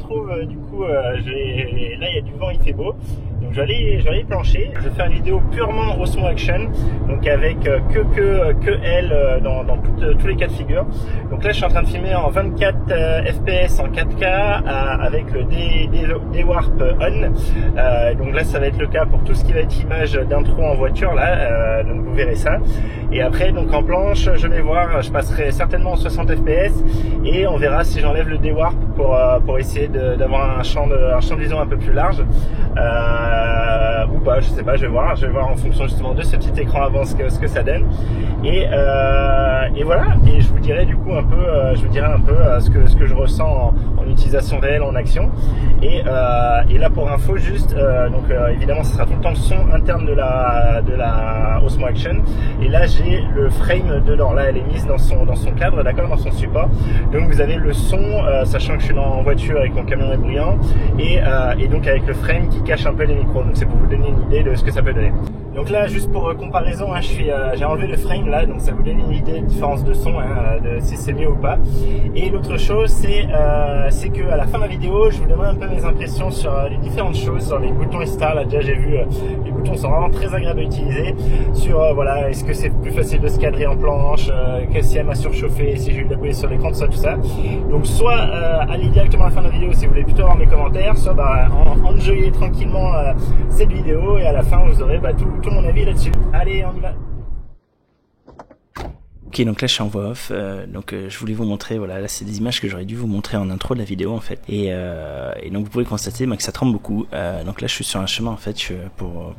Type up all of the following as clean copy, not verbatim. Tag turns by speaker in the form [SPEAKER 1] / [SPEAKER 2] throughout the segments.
[SPEAKER 1] retrouve du coup, là il y a du vent, il fait beau. Donc je vais aller plancher. Je vais faire une vidéo purement Osmo Action, donc avec que elle dans tous les cas de figure. Donc là je suis en train de filmer en 24 fps en 4K avec le D-Warp on. Donc là ça va être le cas pour tout ce qui va être image d'intro en voiture là, donc vous verrez ça. Et après donc en planche je vais voir, je passerai certainement en 60 fps et on verra si j'enlève le D-Warp pour essayer d'avoir un champ de vision un peu plus large. Ou pas, je sais pas, je vais voir en fonction justement de ce petit écran avant ce que ça donne. Et voilà, et je vous dirai du coup un peu, ce que je ressens en utilisation réelle, en action. Et là pour info juste, évidemment ce sera tout le temps le son interne de la Osmo Action. Et là j'ai le frame dedans, là elle est mise dans son cadre, d'accord, dans son support. Donc vous avez le son, sachant que je suis en voiture et que mon camion est bruyant, et donc avec le frame qui cache un peu les micros. Donc c'est pour vous donner une idée de ce que ça peut donner. Donc là juste pour comparaison, hein, j'ai enlevé le frame là, donc ça vous donne une idée de différence de son, hein, de si c'est mieux ou pas. Et l'autre chose c'est que à la fin de la vidéo je vous donnerai un peu mes impressions sur les différentes choses, sur les boutons etc. Là déjà j'ai vu les boutons sont vraiment très agréables à utiliser, sur voilà, est-ce que c'est plus facile de se cadrer en planche, si elle m'a surchauffé, si j'ai eu d'appuyer sur l'écran, tout ça. Donc soit allez directement à la fin de la vidéo si vous voulez plutôt avoir mes commentaires, soit enjoyer tranquillement cette vidéo et à la fin vous aurez tout mon avis là-dessus. Allez, on y va.
[SPEAKER 2] Ok, donc là je suis en voix off, je voulais vous montrer, voilà, là c'est des images que j'aurais dû vous montrer en intro de la vidéo en fait, et donc vous pouvez constater que ça tremble beaucoup. Donc là je suis sur un chemin en fait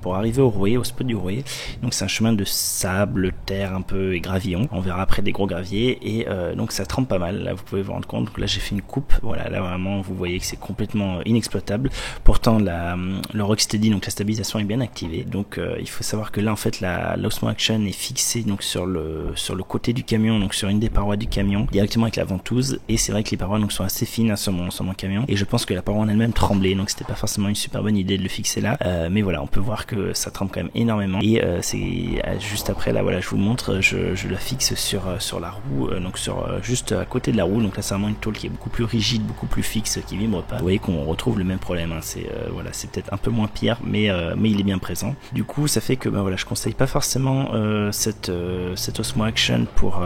[SPEAKER 2] pour arriver au Rouet, au spot du Rouet. Donc c'est un chemin de sable, terre un peu et gravillon, on verra après des gros graviers, et donc ça tremble pas mal, là vous pouvez vous rendre compte. Donc là j'ai fait une coupe, voilà, là vraiment vous voyez que c'est complètement inexploitable. Pourtant le Rocksteady, donc la stabilisation est bien activée, donc il faut savoir que là en fait l'Osmo Action est fixée donc sur le côté du camion, donc sur une des parois du camion directement avec la ventouse, et c'est vrai que les parois donc sont assez fines sur mon camion, et je pense que la paroi en elle-même tremblait, donc c'était pas forcément une super bonne idée de le fixer là, mais voilà, on peut voir que ça tremble quand même énormément. Et c'est juste après là, voilà, je vous montre, je la fixe sur la roue, donc juste à côté de la roue. Donc là c'est vraiment une tôle qui est beaucoup plus rigide, beaucoup plus fixe, qui vibre pas. Vous voyez qu'on retrouve le même problème, hein. C'est voilà, c'est peut-être un peu moins pire, mais il est bien présent. Du coup ça fait que voilà, je conseille pas forcément cette Osmo Action pour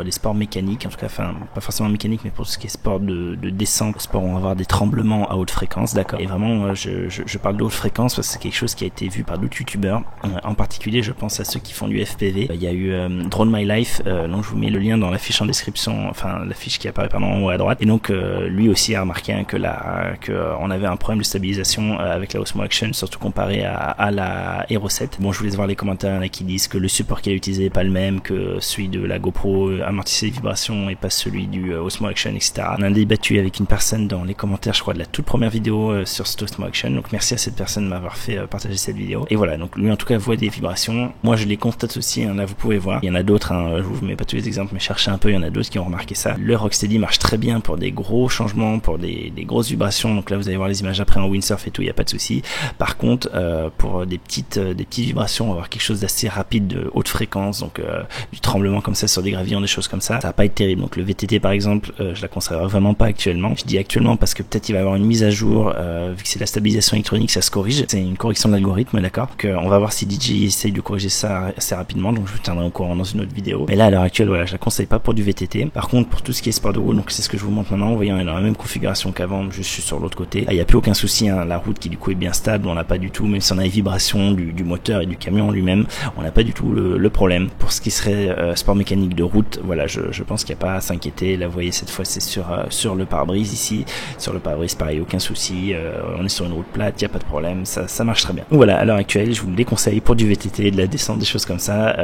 [SPEAKER 2] les sports mécaniques, en tout cas, enfin pas forcément mécanique, mais pour tout ce qui est sport de descente, sport où on va avoir des tremblements à haute fréquence, d'accord. Et vraiment je parle de haute fréquence parce que c'est quelque chose qui a été vu par d'autres youtubeurs, en particulier je pense à ceux qui font du FPV. Il y a eu Drone My Life, donc je vous mets le lien dans la fiche en description, enfin la fiche qui apparaît en haut à droite, et donc lui aussi a remarqué que on avait un problème de stabilisation avec la Osmo Action, surtout comparé à la Hero 7. Bon, je vous laisse voir les commentaires là qui disent que le support qu'il a utilisé n'est pas le même, que celui de la GoPro amortissait les vibrations et pas celui du Osmo Action, etc. On a débattu avec une personne dans les commentaires, je crois, de la toute première vidéo sur cet Osmo Action, donc merci à cette personne de m'avoir fait partager cette vidéo. Et voilà, donc lui en tout cas voit des vibrations, moi je les constate aussi, hein, là vous pouvez voir, il y en a d'autres, hein, je vous mets pas tous les exemples, mais cherchez un peu, il y en a d'autres qui ont remarqué ça. Le Rocksteady marche très bien pour des gros changements, pour des grosses vibrations, donc là vous allez voir les images après en windsurf et tout, il n'y a pas de souci. Par contre, pour des petites vibrations, on va avoir quelque chose d'assez rapide, de haute fréquence, donc du tremblement comme ça sur des gravillons, des choses comme ça va pas être terrible. Donc le VTT par exemple, je la conseillerais vraiment pas actuellement. Je dis actuellement parce que peut-être il va y avoir une mise à jour, vu que c'est la stabilisation électronique, ça se corrige, c'est une correction de l'algorithme, d'accord. On va voir si DJI essaye de corriger ça assez rapidement, donc je vous tiendrai au courant dans une autre vidéo. Mais là à l'heure actuelle, voilà, je la conseille pas pour du VTT. Par contre, pour tout ce qui est sport de route, donc c'est ce que je vous montre maintenant, vous voyez, on est dans la même configuration qu'avant, je suis sur l'autre côté. Il n'y a plus aucun souci, hein. La route qui du coup est bien stable, on n'a pas du tout, même si on a les vibrations du moteur et du camion lui-même, on n'a pas du tout le problème. Pour ce qui serait sport mécanique de route, voilà, je pense qu'il n'y a pas à s'inquiéter. Là vous voyez, cette fois c'est sur le pare-brise ici, sur le pare-brise pareil, aucun souci, on est sur une route plate, il n'y a pas de problème, ça marche très bien. Donc voilà, à l'heure actuelle je vous le déconseille pour du VTT, de la descente, des choses comme ça.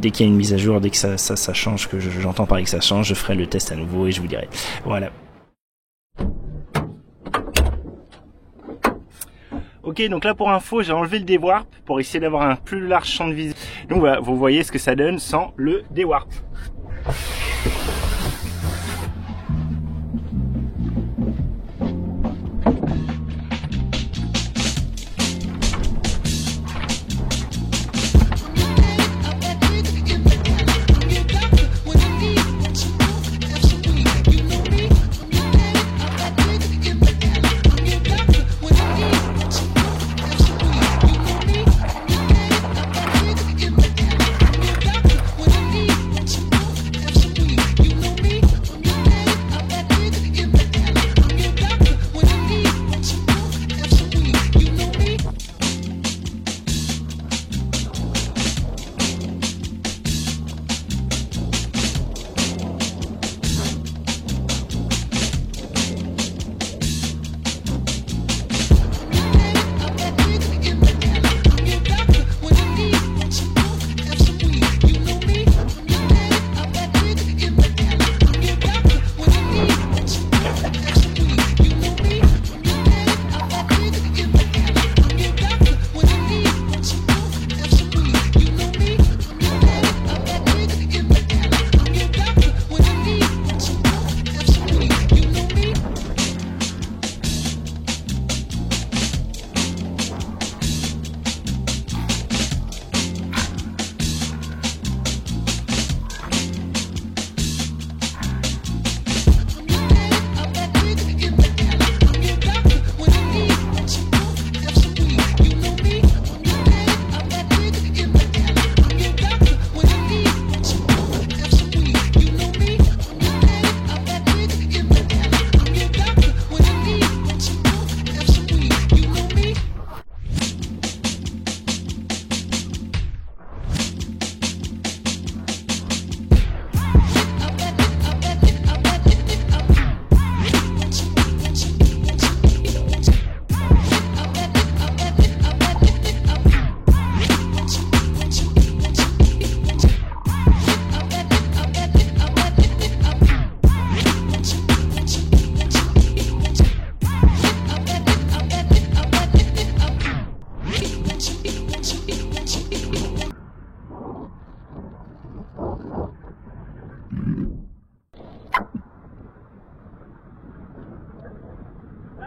[SPEAKER 2] Dès qu'il y a une mise à jour, dès que ça change, que j'entends parler que ça change, je ferai le test à nouveau et je vous dirai. Voilà.
[SPEAKER 1] Ok, donc là pour info, j'ai enlevé le D-Warp pour essayer d'avoir un plus large champ de vision. Donc voilà, vous voyez ce que ça donne sans le D-Warp.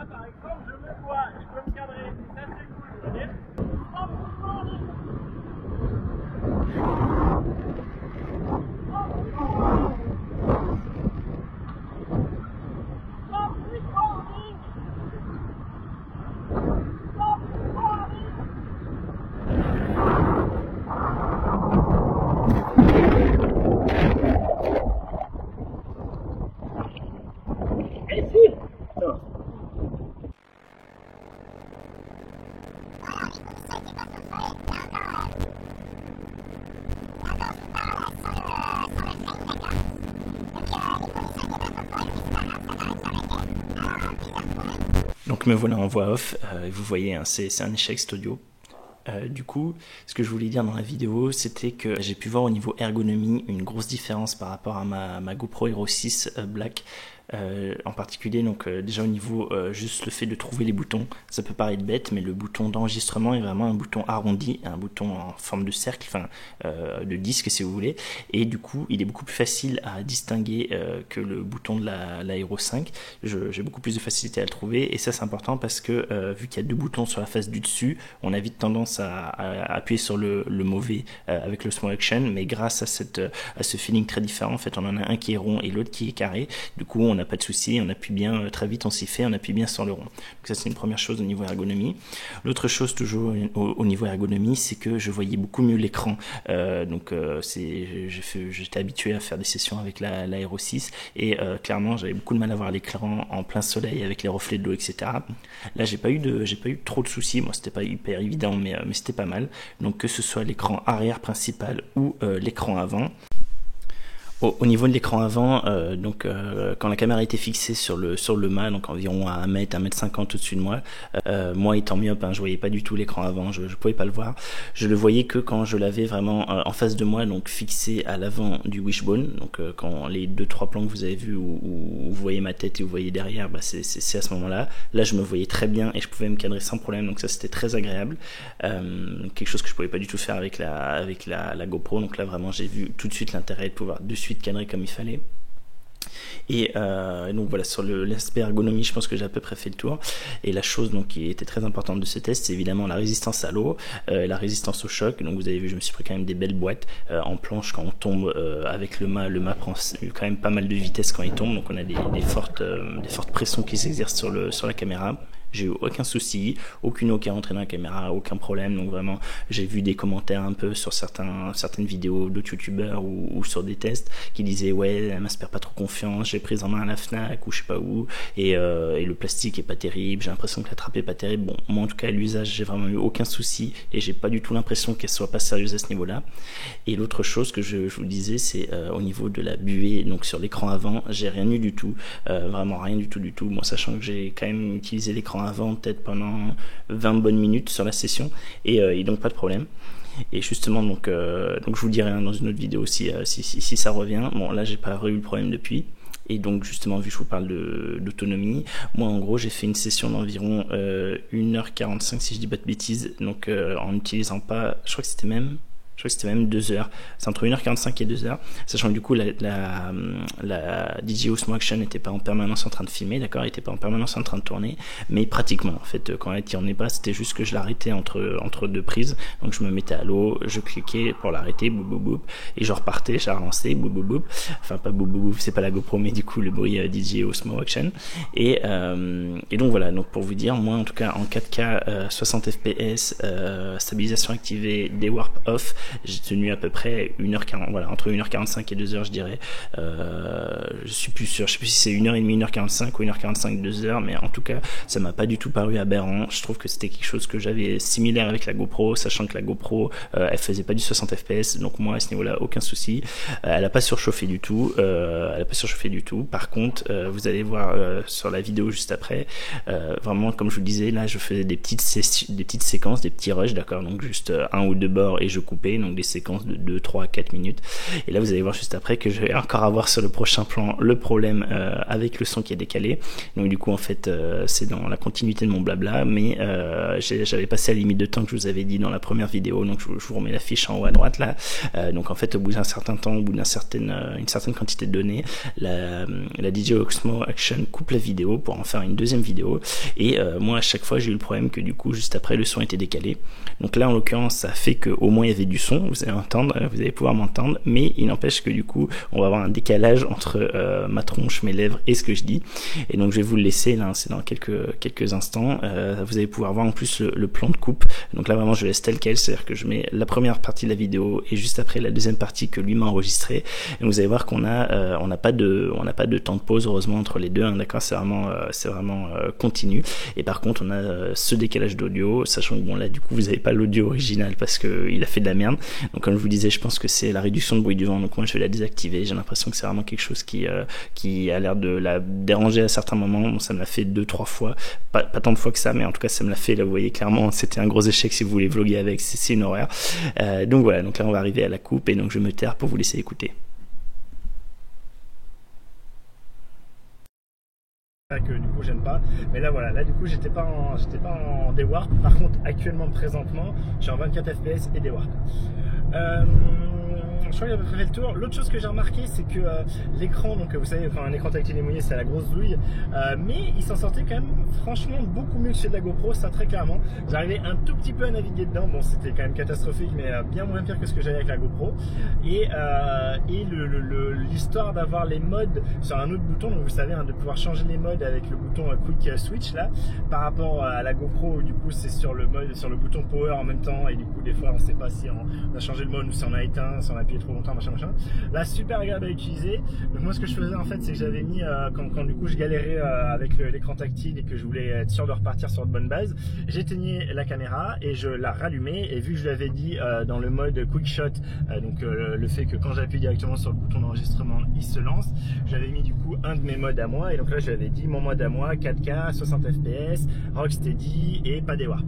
[SPEAKER 1] Là par exemple, je me vois, je peux me cadrer, ça c'est cool, vous voyez. Et si non.
[SPEAKER 2] Donc me voilà en voix off, et vous voyez, hein, c'est un échec cet audio. Du coup, ce que je voulais dire dans la vidéo, c'était que j'ai pu voir au niveau ergonomie une grosse différence par rapport à ma GoPro Hero 6 Black. En particulier, donc déjà au niveau juste le fait de trouver les boutons, ça peut paraître bête, mais le bouton d'enregistrement est vraiment un bouton arrondi, un bouton en forme de cercle, enfin de disque si vous voulez, et du coup il est beaucoup plus facile à distinguer que le bouton de la Hero 5. J'ai beaucoup plus de facilité à le trouver, et ça c'est important parce que vu qu'il y a deux boutons sur la face du dessus, on a vite tendance à appuyer sur le mauvais avec le Small Action, mais grâce à ce feeling très différent, en fait on en a un qui est rond et l'autre qui est carré, du coup on n'a pas de souci, on appuie bien, très vite on s'y fait, on appuie bien sur le rond. Donc ça c'est une première chose au niveau ergonomie. L'autre chose toujours au niveau ergonomie, c'est que je voyais beaucoup mieux l'écran. J'étais habitué à faire des sessions avec la Hero 6 et clairement j'avais beaucoup de mal à voir l'écran en plein soleil avec les reflets de l'eau, etc. Là j'ai pas eu trop de soucis, moi c'était pas hyper évident, mais c'était pas mal. Donc que ce soit l'écran arrière principal ou l'écran avant. Au niveau de l'écran avant, quand la caméra était fixée sur le mât, donc environ à 1m50 au-dessus de moi, moi étant myope, je voyais pas du tout l'écran avant, je pouvais pas le voir. Je le voyais que quand je l'avais vraiment en face de moi, donc fixé à l'avant du wishbone, donc quand les 2-3 plans que vous avez vus où vous voyez ma tête et vous voyez derrière, c'est à ce moment-là. Là je me voyais très bien et je pouvais me cadrer sans problème, donc ça c'était très agréable. Quelque chose que je pouvais pas du tout faire avec la GoPro, donc là vraiment j'ai vu tout de suite l'intérêt de pouvoir de suite cadrer comme il fallait. Et donc voilà, sur l'aspect ergonomie, je pense que j'ai à peu près fait le tour. Et la chose donc qui était très importante de ce test, c'est évidemment la résistance à l'eau, la résistance au choc. Donc vous avez vu, je me suis pris quand même des belles boîtes en planche quand on tombe avec le mât prend quand même pas mal de vitesse quand il tombe. Donc on a des fortes pressions qui s'exercent sur la caméra. J'ai eu aucun souci, aucune eau qui est rentrée dans la caméra, aucun problème. Donc vraiment, j'ai vu des commentaires un peu sur certaines vidéos d'autres youtubeurs ou sur des tests qui disaient ouais, elle m'inspire pas trop confiance, j'ai pris en main à la Fnac ou je sais pas où, et le plastique est pas terrible, j'ai l'impression que la trappe est pas terrible. Bon, moi en tout cas à l'usage, j'ai vraiment eu aucun souci et j'ai pas du tout l'impression qu'elle soit pas sérieuse à ce niveau-là. Et l'autre chose que je vous disais, c'est au niveau de la buée, donc sur l'écran avant, j'ai rien eu du tout, vraiment rien du tout. Moi, sachant que j'ai quand même utilisé l'écran avant peut-être pendant 20 bonnes minutes sur la session et donc pas de problème. Et justement donc je vous dirai dans une autre vidéo si ça revient. Bon là j'ai pas eu le problème depuis. Et donc justement, vu que je vous parle d'autonomie, moi en gros j'ai fait une session d'environ 1h45 si je dis pas de bêtises, donc en n'utilisant pas, je crois que c'était même 2 heures, c'est entre 1h45 et 2 heures, sachant que du coup la DJI Osmo Action n'était pas en permanence en train de filmer, d'accord, elle n'était pas en permanence en train de tourner, mais pratiquement en fait, quand elle tournait pas, c'était juste que je l'arrêtais entre deux prises, donc je me mettais à l'eau, je cliquais pour l'arrêter, boum boum boum, et je repartais, je relançais, boum boum boum, enfin pas boum boum boum, c'est pas la GoPro, mais du coup le bruit DJI Osmo Action, et donc voilà, donc pour vous dire, moi en tout cas en 4K 60 fps, stabilisation activée, des warp off, j'ai tenu à peu près 1h40, voilà, entre 1h45 et 2h je dirais, je suis plus sûr, je sais plus si c'est 1h30, 1h45 ou 1h45, 2h, mais en tout cas ça m'a pas du tout paru aberrant. Je trouve que c'était quelque chose que j'avais similaire avec la GoPro, sachant que la GoPro elle faisait pas du 60 fps, donc moi à ce niveau là aucun souci, elle a pas surchauffé du tout, par contre vous allez voir sur la vidéo juste après, vraiment comme je vous le disais, là je faisais des petites séquences, des petits rushs, d'accord, donc juste un ou deux bords et je coupais. décollé, donc des séquences de 2, 3, 4 minutes. Et là vous allez voir juste après que je vais encore avoir sur le prochain plan le problème avec le son qui est décalé. Donc du coup en fait c'est dans la continuité de mon blabla, mais j'avais passé la limite de temps que je vous avais dit dans la première vidéo, donc je vous remets la fiche en haut à droite là. Donc en fait au bout d'un certain temps, au bout d'une certaine quantité de données, la DJI Osmo Action coupe la vidéo pour en faire une deuxième vidéo, et moi à chaque fois j'ai eu le problème que du coup juste après le son était décalé. Donc là en l'occurrence ça fait que au moins il y avait du son, vous allez entendre, vous allez pouvoir m'entendre, mais il n'empêche que du coup on va avoir un décalage entre ma tronche, mes lèvres et ce que je dis. Et donc je vais vous le laisser là, c'est dans quelques instants. Vous allez pouvoir voir en plus le plan de coupe. Donc là vraiment je laisse tel quel, c'est-à-dire que je mets la première partie de la vidéo et juste après la deuxième partie que lui m'a enregistrée. Et vous allez voir qu'on a on n'a pas de temps de pause heureusement entre les deux, hein, d'accord, c'est vraiment continu. Et par contre on a ce décalage d'audio, sachant que bon là du coup vous n'avez pas l'audio original parce que il a fait de la merde. Donc comme je vous disais, je pense que c'est la réduction de bruit du vent, donc moi je vais la désactiver. J'ai l'impression que c'est vraiment quelque chose qui a l'air de la déranger à certains moments. Bon, ça me l'a fait 2-3 fois, pas tant de fois que ça, mais en tout cas ça me l'a fait, là vous voyez clairement c'était un gros échec. Si vous voulez vlogger avec, c'est une horreur. Donc voilà, donc là on va arriver à la coupe et donc je me taire pour vous laisser écouter.
[SPEAKER 1] Que du coup j'aime pas, mais là voilà, là du coup j'étais pas en D-Warp. Par contre actuellement présentement je suis en 24 fps et D-Warp. Je crois qu'il a à peu près fait le tour. L'autre chose que j'ai remarqué, c'est que l'écran, donc vous savez, quand un écran tactile est mouillé, c'est la grosse douille, mais il s'en sortait quand même franchement beaucoup mieux que chez de la GoPro, ça très clairement. J'arrivais un tout petit peu à naviguer dedans, bon c'était quand même catastrophique, mais bien moins pire que ce que j'avais avec la GoPro. Et l'histoire d'avoir les modes sur un autre bouton, donc vous savez, hein, de pouvoir changer les modes avec le bouton Quick Switch là, par rapport à la GoPro où du coup c'est sur le bouton Power en même temps, et du coup des fois on sait pas si on a changé le mode ou si on a éteint, si on a appuyé trop longtemps, machin. Là, super agréable à utiliser. Donc moi, ce que je faisais en fait, c'est que j'avais mis, quand du coup je galérais avec l'écran tactile et que je voulais être sûr de repartir sur de bonnes bases, j'éteignais la caméra et je la rallumais. Et vu que je l'avais dit dans le mode Quick Shot, donc le fait que quand j'appuie directement sur le bouton d'enregistrement, il se lance, j'avais mis du coup un de mes modes à moi. Et donc là, j'avais dit mon mode à moi, 4K, 60 fps, Rocksteady et pas des warp.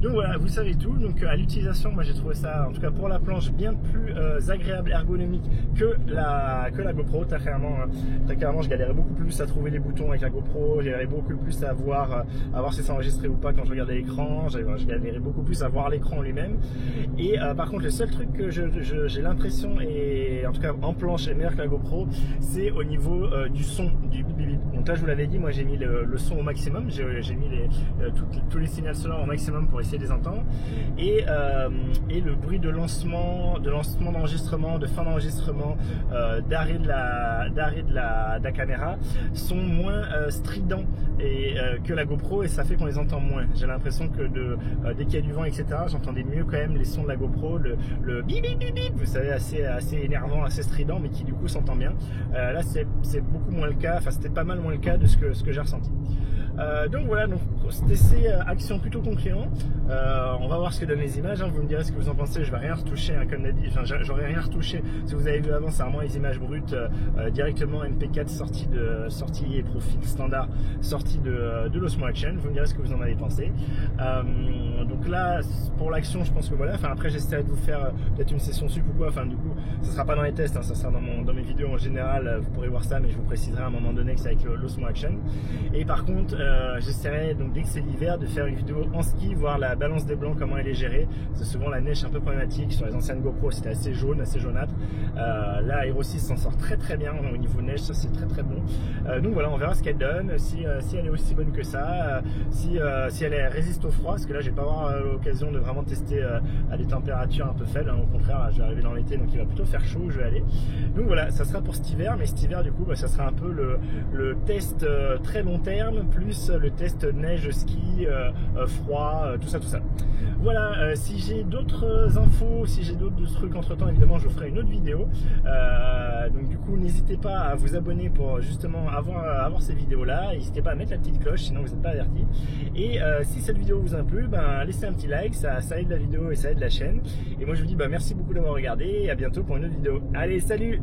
[SPEAKER 1] Donc voilà, vous savez tout. Donc à l'utilisation, moi j'ai trouvé ça, en tout cas pour la planche, bien plus agréable, ergonomique que la GoPro. Très clairement, je galérais beaucoup plus à trouver les boutons avec la GoPro, je galérais beaucoup plus à voir si ça enregistrait ou pas quand je regardais l'écran, je galérais beaucoup plus à voir l'écran lui-même. Et par contre, le seul truc que j'ai l'impression, et en tout cas en planche est meilleur que la GoPro, c'est au niveau du son, du bip bip bip. Donc là, je vous l'avais dit, moi j'ai mis le son au maximum, j'ai mis tous les signaux sonores au maximum pour essayer de les entendre, et le bruit de lancement d'enregistrement, de fin d'enregistrement, d'arrêt de la caméra sont moins stridents que la GoPro, et ça fait qu'on les entend moins. J'ai l'impression que dès qu'il y a du vent, etc., j'entendais mieux quand même les sons de la GoPro, le bip bip bip bip, vous savez, assez énervant, assez strident, mais qui du coup s'entend bien. Là c'est beaucoup moins le cas, enfin c'était pas mal moins le cas de ce que j'ai ressenti. Donc voilà, donc c'était ces actions plutôt concluantes. On va voir ce que donnent les images, hein. Vous me direz ce que vous en pensez. Je vais rien retoucher, hein, comme d'habitude, enfin, j'aurais rien retouché. Si vous avez vu avant, c'est vraiment les images brutes directement MP4 sortie et profil standard sortie de l'Osmo Action. Vous me direz ce que vous en avez pensé. Donc là, pour l'action, je pense que voilà. Enfin, après, j'essaierai de vous faire peut-être une session sup ou quoi. Enfin, du coup, ça sera pas dans les tests, hein, ça sera dans mes vidéos en général. Vous pourrez voir ça, mais je vous préciserai à un moment donné que c'est avec l'Osmo Action. Et par contre, j'essaierai donc dès que c'est l'hiver de faire une vidéo en ski, voir la balance des blancs, comment elle est gérée. C'est souvent la neige un peu problématique. Sur les anciennes GoPro, c'était assez jaune, assez jaunâtre. Là, Hero 6 s'en sort très bien au niveau neige, ça c'est très bon. Donc voilà, on verra ce qu'elle donne, si elle est aussi bonne que ça, si elle résiste au froid, parce que là, je vais pas avoir l'occasion de vraiment tester à des températures un peu faibles, hein. Au contraire, là, je vais arriver dans l'été, donc il va plutôt faire chaud où je vais aller. Donc voilà, ça sera pour cet hiver, mais cet hiver, du coup, ça sera un peu le test très long terme, plus le test neige, ski, froid, tout ça. Voilà, si j'ai d'autres infos, si j'ai d'autres trucs entre temps, évidemment je ferai une autre vidéo. Donc du coup n'hésitez pas à vous abonner pour justement avoir ces vidéos là. N'hésitez pas à mettre la petite cloche, sinon vous n'êtes pas averti. Et si cette vidéo vous a plu, laissez un petit like, ça aide la vidéo et ça aide la chaîne. Et moi je vous dis merci beaucoup d'avoir regardé et à bientôt pour une autre vidéo. Allez, salut!